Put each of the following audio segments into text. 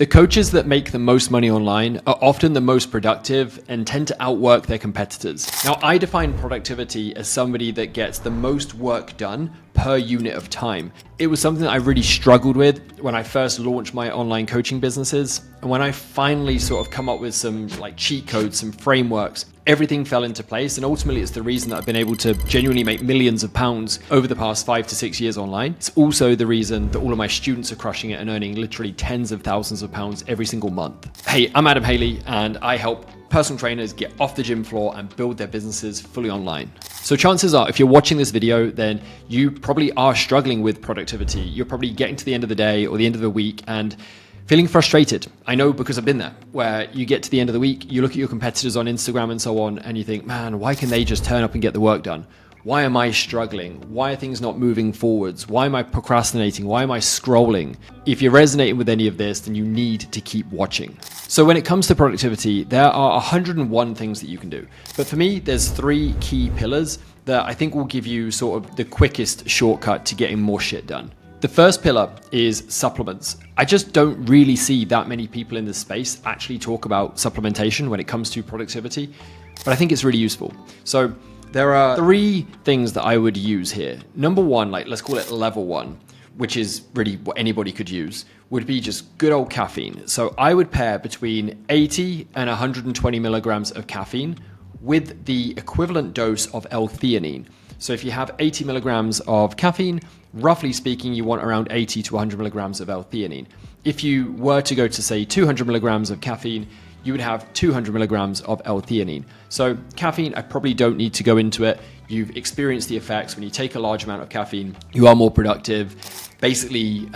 The coaches that make the most money online are often the most productive and tend to outwork their competitors. Now, I define productivity as somebody that gets the most work done per unit of time. It was something that I really struggled with when I first launched my online coaching businesses. And when I finally sort of come up with some like cheat codes, some frameworks, everything fell into place. And ultimately, it's the reason that I've been able to genuinely make millions of pounds over the past 5 to 6 years online. It's also the reason that all of my students are crushing it and earning literally tens of thousands of pounds every single month. Hey, I'm Adam Haley, and I help personal trainers get off the gym floor and build their businesses fully online. So chances are, if you're watching this video, then you probably are struggling with productivity. You're probably getting to the end of the day or the end of the week and feeling frustrated. I know because I've been there, where you get to the end of the week, you look at your competitors on Instagram and so on, and you think, man, why can they just turn up and get the work done? Why am I struggling? Why are things not moving forwards? Why am I procrastinating? Why am I scrolling? If you're resonating with any of this, then you need to keep watching. So when it comes to productivity, there are 101 things that you can do. But for me, there's 3 key pillars that I think will give you sort of the quickest shortcut to getting more shit done. The first pillar is supplements. I just don't really see that many people in this space actually talk about supplementation when it comes to productivity, but I think it's really useful. So there are 3 things that I would use here. Number 1, like let's call it level 1, which is really what anybody could use, would be just good old caffeine. So I would pair between 80 and 120 milligrams of caffeine with the equivalent dose of L-theanine. So if you have 80 milligrams of caffeine, roughly speaking, you want around 80 to 100 milligrams of L-theanine. If you were to go to say 200 milligrams of caffeine, you would have 200 milligrams of L-theanine. So caffeine, I probably don't need to go into it. You've experienced the effects. When you take a large amount of caffeine, you are more productive. Basically,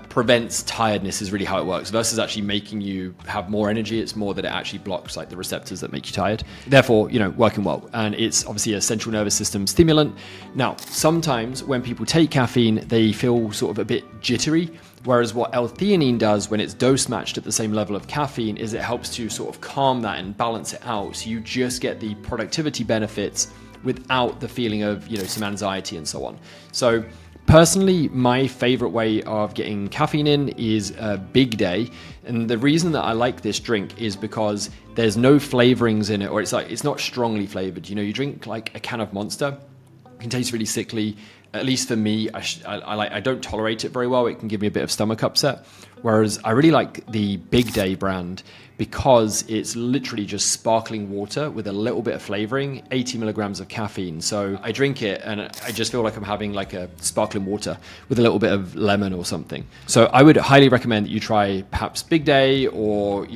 prevents tiredness is really how it works. Versus actually making you have more energy, it's more that it actually blocks like the receptors that make you tired. Therefore, working well. And it's obviously a central nervous system stimulant. Now, sometimes when people take caffeine, they feel sort of a bit jittery. Whereas what L-theanine does when it's dose matched at the same level of caffeine is it helps to sort of calm that and balance it out. So you just get the productivity benefits without the feeling of, some anxiety and so on. So personally, my favorite way of getting caffeine in is a big day. And the reason that I like this drink is because there's no flavorings in it, or it's not strongly flavored. You drink like a can of Monster, it can taste really sickly. At least for me, I don't tolerate it very well. It can give me a bit of stomach upset. Whereas I really like the Big Day brand because it's literally just sparkling water with a little bit of flavoring, 80 milligrams of caffeine. So I drink it and I just feel like I'm having like a sparkling water with a little bit of lemon or something. So I would highly recommend that you try perhaps Big Day or,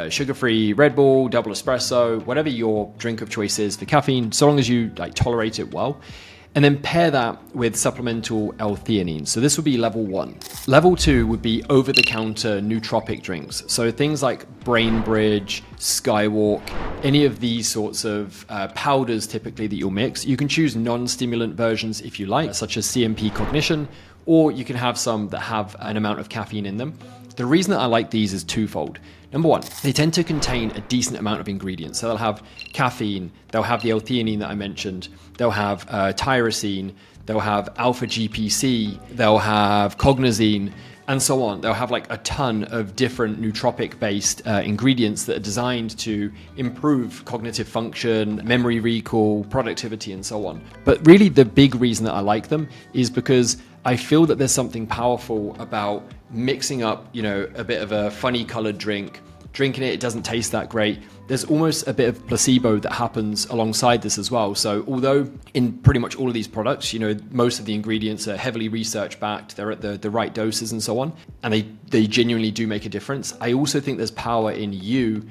sugar-free Red Bull, double espresso, whatever your drink of choice is for caffeine, so long as you tolerate it well. And then pair that with supplemental L-theanine. So this would be level 1. Level 2 would be over-the-counter nootropic drinks. So things like Brain Bridge, Skywalk, any of these sorts of powders typically that you'll mix. You can choose non-stimulant versions if you like, such as CMP Cognition, or you can have some that have an amount of caffeine in them. The reason that I like these is twofold. Number 1, they tend to contain a decent amount of ingredients. So they'll have caffeine, they'll have the L-theanine that I mentioned, they'll have tyrosine, they'll have alpha-GPC, they'll have cognizine, and so on. They'll have like a ton of different nootropic-based ingredients that are designed to improve cognitive function, memory recall, productivity, and so on. But really the big reason that I like them is because I feel that there's something powerful about mixing up, a bit of a funny colored drink, drinking it doesn't taste that great. There's almost a bit of placebo that happens alongside this as well. So although in pretty much all of these products, most of the ingredients are heavily research backed, they're at the right doses and so on, and they genuinely do make a difference. I also think there's power in you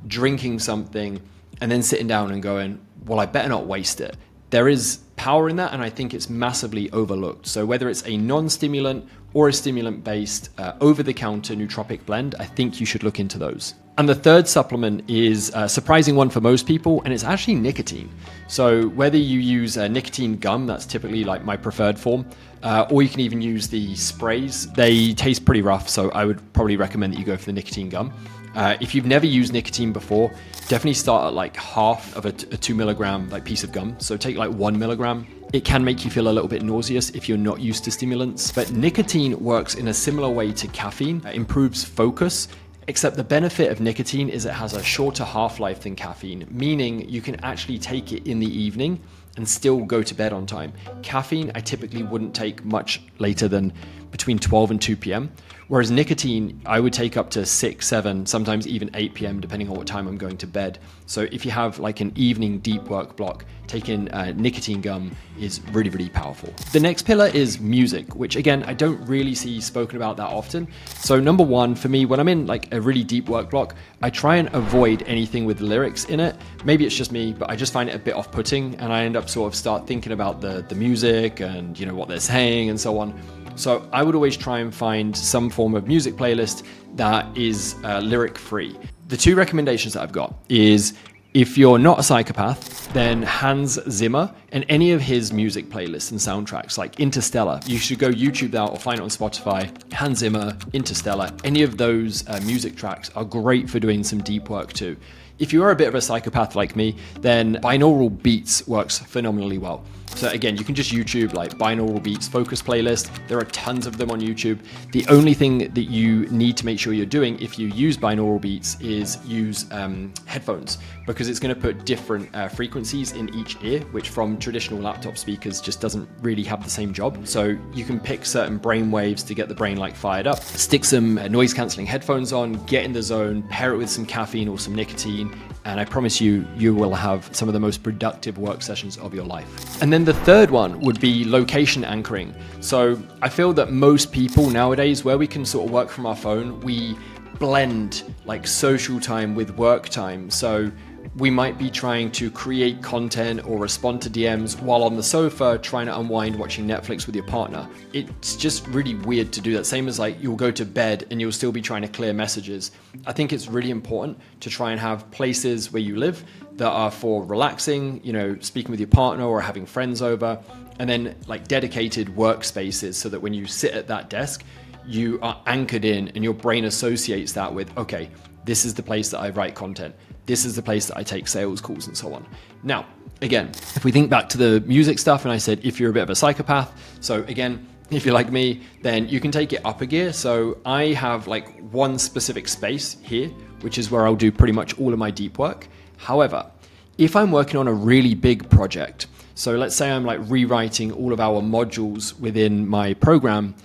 drinking something and then sitting down and going, well, I better not waste it. There is power in that, and I think it's massively overlooked. So whether it's a non-stimulant or a stimulant-based over-the-counter nootropic blend, I think you should look into those. And the third supplement is a surprising one for most people, and it's actually nicotine. So whether you use a nicotine gum, that's typically like my preferred form, or you can even use the sprays. They taste pretty rough, so I would probably recommend that you go for the nicotine gum. If you've never used nicotine before, definitely start at like half of a 2 milligram piece of gum. So take like 1 milligram. It can make you feel a little bit nauseous if you're not used to stimulants, but nicotine works in a similar way to caffeine. It improves focus. Except the benefit of nicotine is it has a shorter half-life than caffeine, meaning you can actually take it in the evening and still go to bed on time. Caffeine, I typically wouldn't take much later than between 12 and 2 p.m. Whereas nicotine, I would take up to 6, 7, sometimes even 8 p.m. depending on what time I'm going to bed. So if you have like an evening deep work block, taking nicotine gum is really, really powerful. The next pillar is music, which again, I don't really see spoken about that often. So number one, for me, when I'm in like a really deep work block, I try and avoid anything with lyrics in it. Maybe it's just me, but I just find it a bit off-putting, and I end up sort of start thinking about the music and what they're saying and so on. So I would always try and find some form of music playlist that is lyric free. The two recommendations that I've got is, if you're not a psychopath, then Hans Zimmer and any of his music playlists and soundtracks, like Interstellar, you should go YouTube that or find it on Spotify. Hans Zimmer, Interstellar, any of those music tracks are great for doing some deep work too. If you are a bit of a psychopath like me, then binaural beats works phenomenally well. So again, you can just YouTube like binaural beats focus playlist. There are tons of them on YouTube. The only thing that you need to make sure you're doing if you use binaural beats is use headphones, because it's going to put different frequencies in each ear, which from traditional laptop speakers just doesn't really have the same job. So you can pick certain brain waves to get the brain like fired up, stick some noise cancelling headphones on, get in the zone, pair it with some caffeine or some nicotine, and I promise you, you will have some of the most productive work sessions of your life. And then the third one would be location anchoring. So I feel that most people nowadays, where we can sort of work from our phone, we blend like social time with work time. So we might be trying to create content or respond to DMs while on the sofa trying to unwind watching Netflix with your partner. It's just really weird to do that. Same as like you'll go to bed and you'll still be trying to clear messages. I think it's really important to try and have places where you live that are for relaxing, speaking with your partner or having friends over, and then like dedicated workspaces so that when you sit at that desk, you are anchored in and your brain associates that with, okay, this is the place that I write content. This is the place that I take sales calls and so on. Now, again, if we think back to the music stuff, and I said, if you're a bit of a psychopath, so again, if you're like me, then you can take it up a gear. So I have like one specific space here, which is where I'll do pretty much all of my deep work. However, if I'm working on a really big project, so let's say I'm like rewriting all of our modules within my program,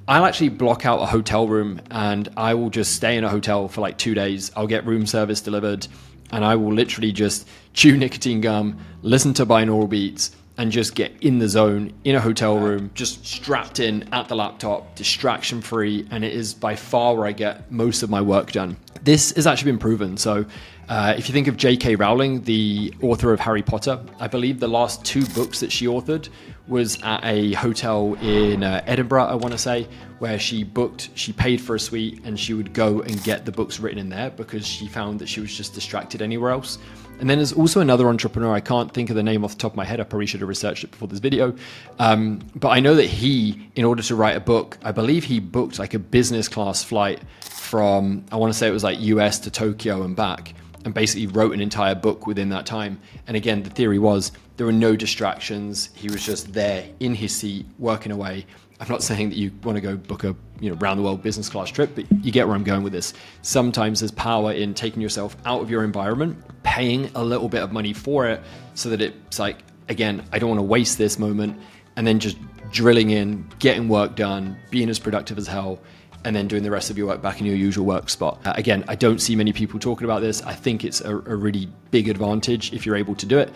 I'll actually block out a hotel room and I will just stay in a hotel for like 2 days. I'll get room service delivered and I will literally just chew nicotine gum, listen to binaural beats, and just get in the zone in a hotel room, just strapped in at the laptop, distraction free, and it is by far where I get most of my work done. This has actually been proven. So if you think of J.K. Rowling, the author of Harry Potter, I believe the last 2 books that she authored was at a hotel in Edinburgh, I want to say, where she paid for a suite and she would go and get the books written in there because she found that she was just distracted anywhere else. And then there's also another entrepreneur, I can't think of the name off the top of my head, I probably should have researched it before this video, but I know that he, in order to write a book, I believe he booked like a business class flight from, I want to say it was like US to Tokyo and back, and basically wrote an entire book within that time. And again, the theory was there were no distractions. He was just there in his seat, working away. I'm not saying that you want to go book a round the world business class trip, but you get where I'm going with this. Sometimes there's power in taking yourself out of your environment, paying a little bit of money for it so that it's like, again, I don't want to waste this moment, and then just drilling in, getting work done, being as productive as hell, and then doing the rest of your work back in your usual work spot. Again, I don't see many people talking about this. I think it's a really big advantage if you're able to do it.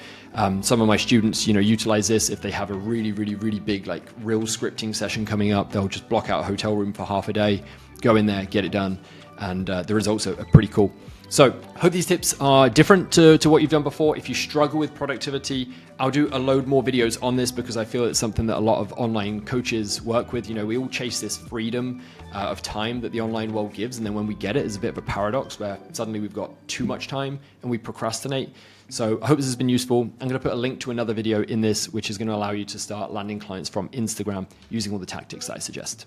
Some of my students, utilize this if they have a really, really, really big, like real scripting session coming up. They'll just block out a hotel room for half a day, go in there, get it done. And the results are pretty cool. So hope these tips are different to what you've done before. If you struggle with productivity, I'll do a load more videos on this because I feel it's something that a lot of online coaches work with. We all chase this freedom of time that the online world gives. And then when we get it, it's a bit of a paradox where suddenly we've got too much time and we procrastinate. So I hope this has been useful. I'm going to put a link to another video in this, which is going to allow you to start landing clients from Instagram using all the tactics that I suggest.